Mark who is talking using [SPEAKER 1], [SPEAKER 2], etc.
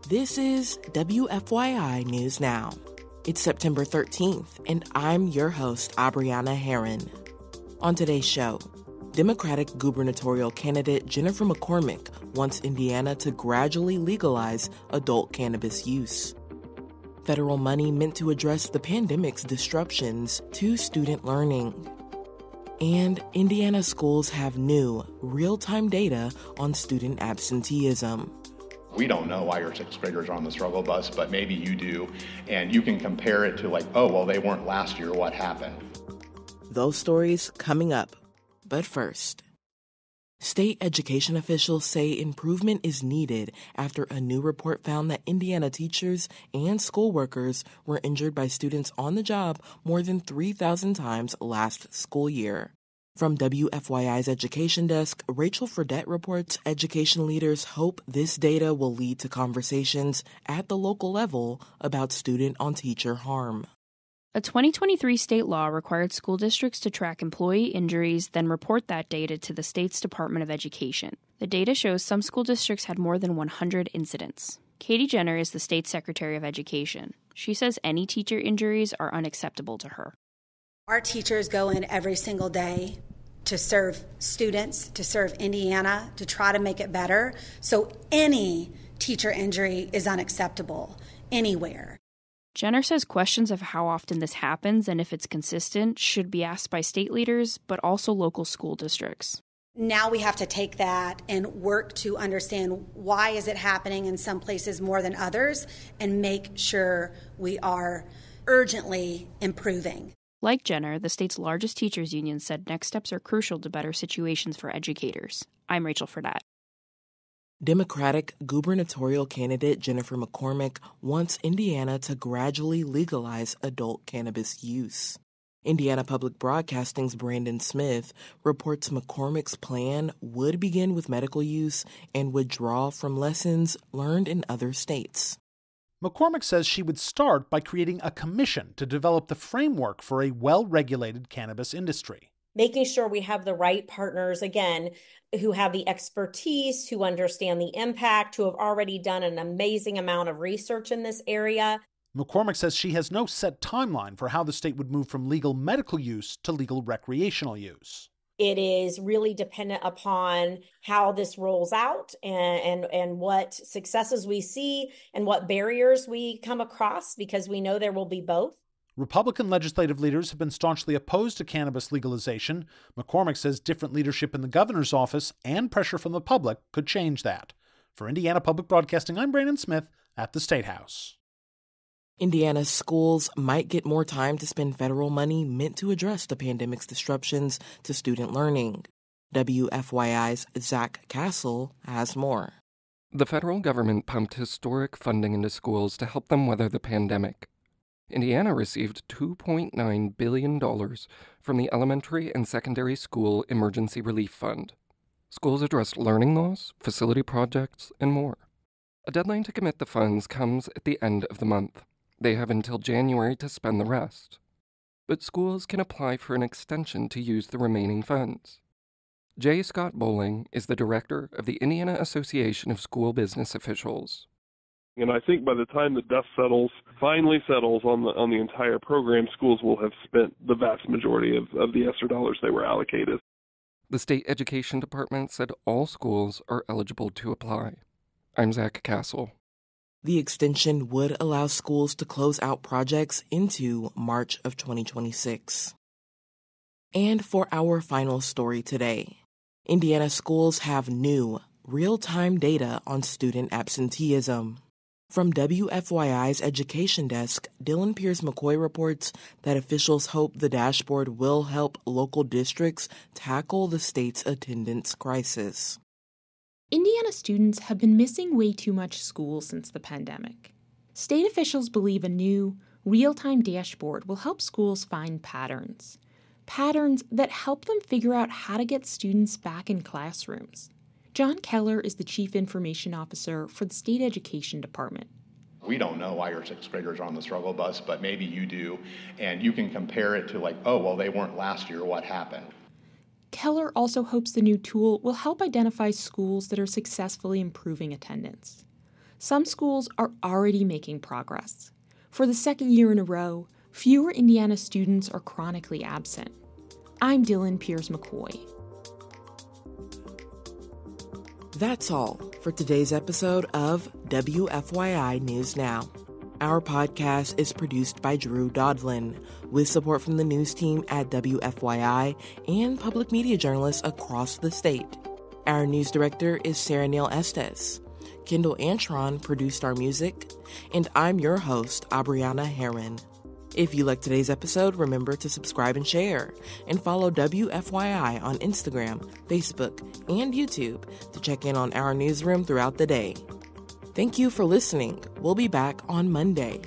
[SPEAKER 1] This is WFYI News Now. It's September 13th, and I'm your host, Abriana Herron. On today's show, Democratic gubernatorial candidate Jennifer McCormick wants Indiana to gradually legalize adult cannabis use. Federal money meant to address the pandemic's disruptions to student learning. And Indiana schools have new, real-time data on student absenteeism.
[SPEAKER 2] We don't know why your sixth graders are on the struggle bus, but maybe you do, and you can compare it to like, oh, well, they weren't last year, what happened?
[SPEAKER 1] Those stories coming up. But first, state education officials say improvement is needed after a new report found that Indiana teachers and school workers were injured by students on the job more than 3,000 times last school year. From WFYI's Education Desk, Rachel Fredette reports education leaders hope this data will lead to conversations at the local level about student-on-teacher harm.
[SPEAKER 3] A 2023 state law required school districts to track employee injuries, then report that data to the state's Department of Education. The data shows some school districts had more than 100 incidents. Katie Jenner is the state Secretary of Education. She says any teacher injuries are unacceptable to her.
[SPEAKER 4] Our teachers go in every single day to serve students, to serve Indiana, to try to make it better. So any teacher injury is unacceptable anywhere.
[SPEAKER 3] Jenner says questions of how often this happens and if it's consistent should be asked by state leaders, but also local school districts.
[SPEAKER 4] Now we have to take that and work to understand why is it happening in some places more than others and make sure we are urgently improving.
[SPEAKER 3] Like Jenner, the state's largest teachers union said next steps are crucial to better situations for educators. I'm Rachel Fredette.
[SPEAKER 1] Democratic gubernatorial candidate Jennifer McCormick wants Indiana to gradually legalize adult cannabis use. Indiana Public Broadcasting's Brandon Smith reports McCormick's plan would begin with medical use and would draw from lessons learned in other states.
[SPEAKER 5] McCormick says she would start by creating a commission to develop the framework for a well-regulated cannabis industry.
[SPEAKER 6] Making sure we have the right partners, again, who have the expertise, who understand the impact, who have already done an amazing amount of research in this area.
[SPEAKER 5] McCormick says she has no set timeline for how the state would move from legal medical use to legal recreational use.
[SPEAKER 6] It is really dependent upon how this rolls out and what successes we see and what barriers we come across, because we know there will be both.
[SPEAKER 5] Republican legislative leaders have been staunchly opposed to cannabis legalization. McCormick says different leadership in the governor's office and pressure from the public could change that. For Indiana Public Broadcasting, I'm Brandon Smith at the State House.
[SPEAKER 1] Indiana's schools might get more time to spend federal money meant to address the pandemic's disruptions to student learning. WFYI's Zach Castle has more.
[SPEAKER 7] The federal government pumped historic funding into schools to help them weather the pandemic. Indiana received $2.9 billion from the Elementary and Secondary School Emergency Relief Fund. Schools addressed learning loss, facility projects, and more. A deadline to commit the funds comes at the end of the month. They have until January to spend the rest. But schools can apply for an extension to use the remaining funds. J. Scott Bowling is the director of the Indiana Association of School Business Officials.
[SPEAKER 8] And I think by the time the dust finally settles on the entire program, schools will have spent the vast majority of the ESSER dollars they were allocated.
[SPEAKER 7] The state education department said all schools are eligible to apply. I'm Zach Castle.
[SPEAKER 1] The extension would allow schools to close out projects into March of 2026. And for our final story today, Indiana schools have new, real-time data on student absenteeism. From WFYI's Education Desk, Dylan Pierce-McCoy reports that officials hope the dashboard will help local districts tackle the state's attendance crisis.
[SPEAKER 9] Indiana students have been missing way too much school since the pandemic. State officials believe a new, real-time dashboard will help schools find patterns that help them figure out how to get students back in classrooms. John Keller is the Chief Information Officer for the State Education Department.
[SPEAKER 2] We don't know why your sixth graders are on the struggle bus, but maybe you do, and you can compare it to like, oh, well, they weren't last year, what happened?
[SPEAKER 9] Keller also hopes the new tool will help identify schools that are successfully improving attendance. some schools are already making progress. For the second year in a row, fewer Indiana students are chronically absent. I'm Dylan Pierce-McCoy.
[SPEAKER 1] That's all for today's episode of WFYI News Now. Our podcast is produced by Drew Daudelin, with support from the news team at WFYI and public media journalists across the state. Our news director is Sarah Neal-Estes. Kendall Antron produced our music, and I'm your host, Abriana Herron. If you liked today's episode, remember to subscribe and share, and follow WFYI on Instagram, Facebook, and YouTube to check in on our newsroom throughout the day. Thank you for listening. We'll be back on Monday.